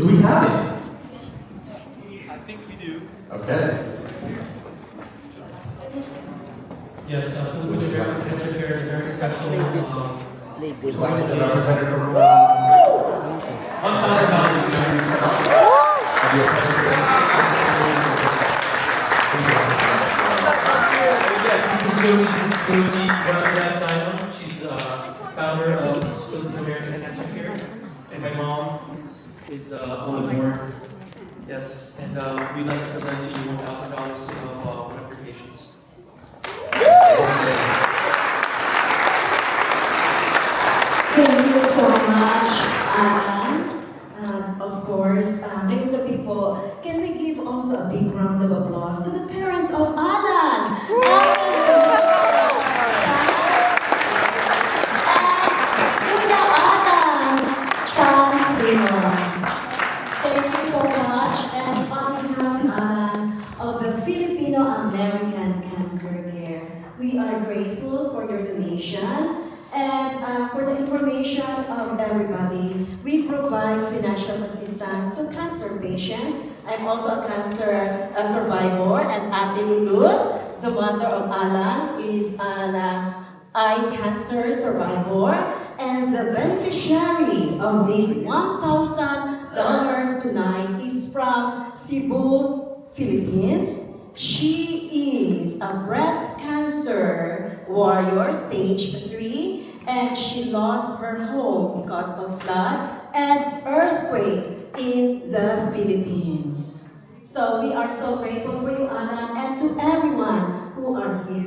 Do we have it? I think we do. Okay. Yes, Food American Cancer Care is a very special Would you employment like the that representative from $1,000. Yes, this is Josie Bradley. She's founder of Food American Cancer Care, and my mom is on the board. Yes, and we'd like to present to you $1,000 to help one of your patients. Thank you so much, Alan. Of course, and the people, can we give also a big round of applause to the parents of Alan? Kuya Alan Chansino. Thank you so much. And on behalf, Alan, of the Filipino American Cancer Care, we are grateful for your donation. And for the information of everybody, we provide financial assistance to cancer patients. I'm also a cancer survivor, and Ate Lulu, the mother of Alan, is an eye cancer survivor, and the beneficiary of this $1,000 tonight is from Cebu, Philippines. She is a breast cancer warrior, stage 3, and she lost her home because of flood and earthquake in the Philippines. So we are so grateful for you, Anna, and to everyone who are here.